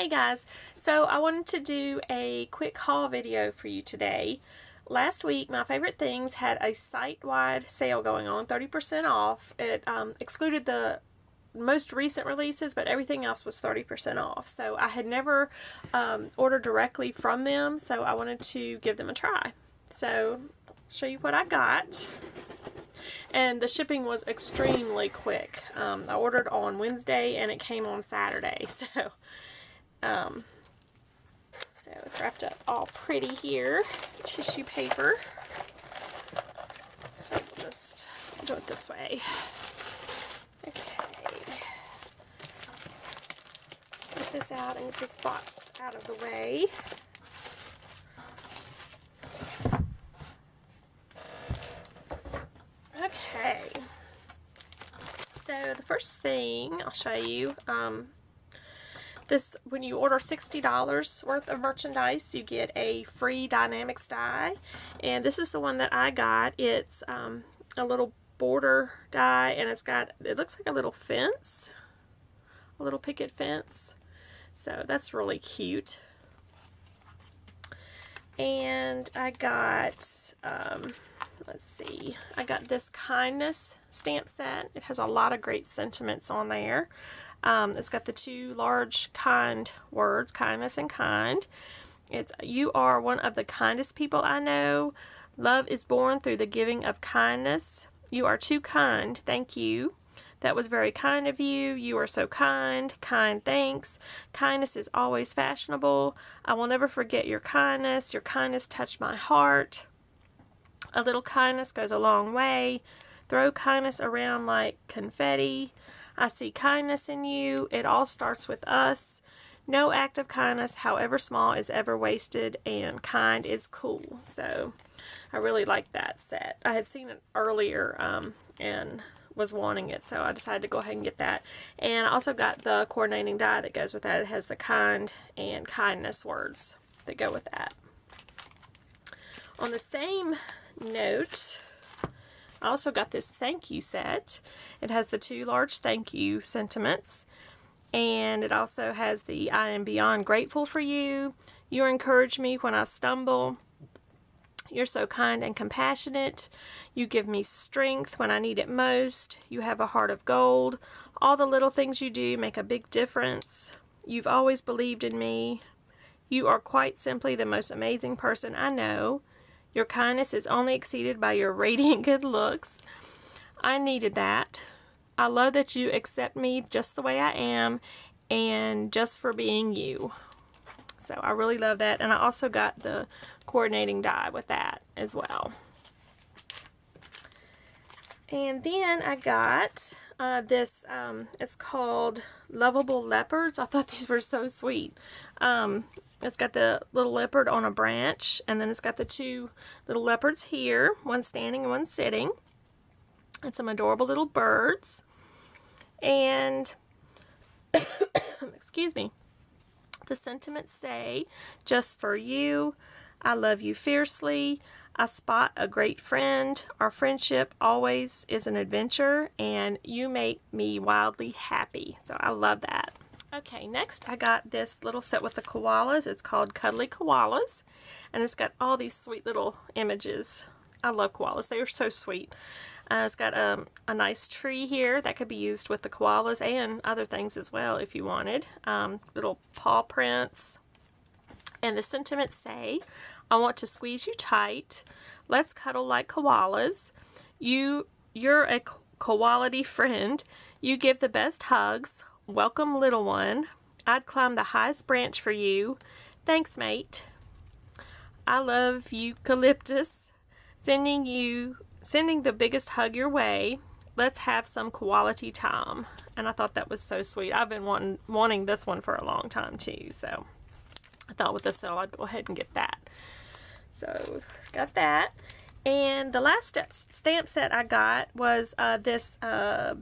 Hey guys, so I wanted to do a quick haul video for you today. Last week, My Favorite Things had a site-wide sale going on, 30% off. It excluded the most recent releases, but everything else was 30% off. So I had never ordered directly from them, so I wanted to give them a try. So I'll show you what I got. And the shipping was extremely quick. I ordered on Wednesday and it came on Saturday. So it's wrapped up all pretty here. Tissue paper. So we'll just do it this way. Okay. Get this out and get this box out of the way. Okay. So the first thing I'll show you, when you order $60 worth of merchandise, you get a free Dynamics die, and this is the one that I got. It's a little border die, and it looks like a little fence, a little picket fence. So that's really cute. And I got, let's see, I got this kindness stamp set. It has a lot of great sentiments on there. It's got the two large kind words, kindness and kind. It's, you are one of the kindest people I know. Love is born through the giving of kindness. You are too kind. Thank you. That was very kind of you. You are so kind. Kind thanks. Kindness is always fashionable. I will never forget your kindness. Your kindness touched my heart. A little kindness goes a long way. Throw kindness around like confetti. I see kindness in you. It all starts with us. No act of kindness, however small, is ever wasted, and kind is cool. So I really like that set. I had seen it earlier and was wanting it, so I decided to go ahead and get that. And I also got the coordinating die that goes with that. It has the kind and kindness words that go with that. On the same note, I also got this thank you set. It has the two large thank you sentiments, and it also has the I am beyond grateful for you. You encourage me when I stumble. You're so kind and compassionate. You give me strength when I need it most. You have a heart of gold. All the little things you do make a big difference. You've always believed in me. You are quite simply the most amazing person I know. Your kindness is only exceeded by your radiant good looks. I needed that. I love that you accept me just the way I am and just for being you. So I really love that. And I also got the coordinating die with that as well. And then I got this, it's called Lovable Leopards. I thought these were so sweet. It's got the little leopard on a branch, and then it's got the two little leopards here, one standing and one sitting, and some adorable little birds. And, excuse me, the sentiments say, just for you, I love you fiercely, I spot a great friend, our friendship always is an adventure, and you make me wildly happy. So I love that. Okay, next I got this little set with the koalas. It's called Cuddly Koalas, and it's got all these sweet little images. I love koalas. They are so sweet. It's got a nice tree here that could be used with the koalas and other things as well if you wanted. Little paw prints. And the sentiments say, I want to squeeze you tight. Let's cuddle like koalas. You're a quality friend. You give the best hugs. Welcome, little one. I'd climb the highest branch for you. Thanks, mate. I love eucalyptus. Sending the biggest hug your way. Let's have some quality time. And I thought that was so sweet. I've been wanting this one for a long time too. So I thought with the sale I'd go ahead and get that. So got that. And the last stamp set I got was this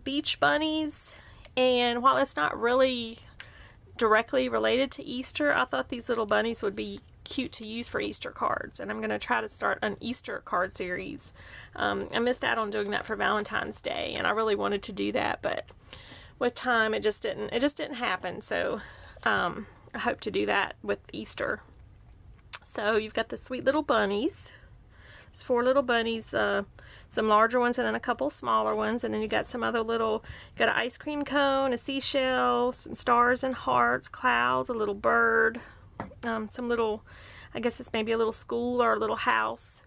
Beach Bunnies. And while it's not really directly related to Easter, I thought these little bunnies would be cute to use for Easter cards, and I'm going to try to start an Easter card series. I missed out on doing that for Valentine's Day, and I really wanted to do that, but with time it just didn't happen. So I hope to do that with Easter. So you've got the sweet little bunnies. There's 4 little bunnies, some larger ones and then a couple smaller ones, and then you got some other little, you got an ice cream cone, a seashell, some stars and hearts, clouds, a little bird, some little, I guess it's maybe a little school or a little house.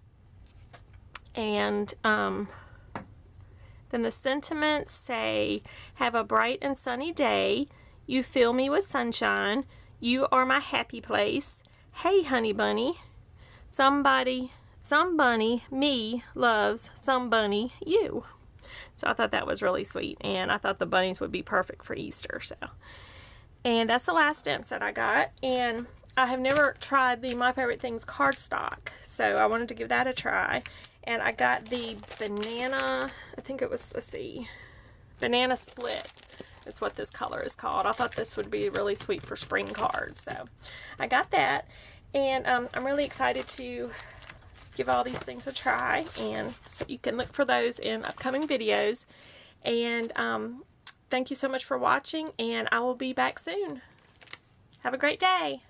And then the sentiments say, have a bright and sunny day, you fill me with sunshine, you are my happy place, hey honey bunny, some bunny, me, loves some bunny, you. So I thought that was really sweet, and I thought the bunnies would be perfect for Easter. So, and that's the last stamp set I got, and I have never tried the My Favorite Things cardstock, so I wanted to give that a try. And I got the banana, I think it was, let's see, banana split. That's what this color is called. I thought this would be really sweet for spring cards, so I got that. And I'm really excited to give all these things a try, and so you can look for those in upcoming videos. And thank you so much for watching, and I will be back soon. Have a great day.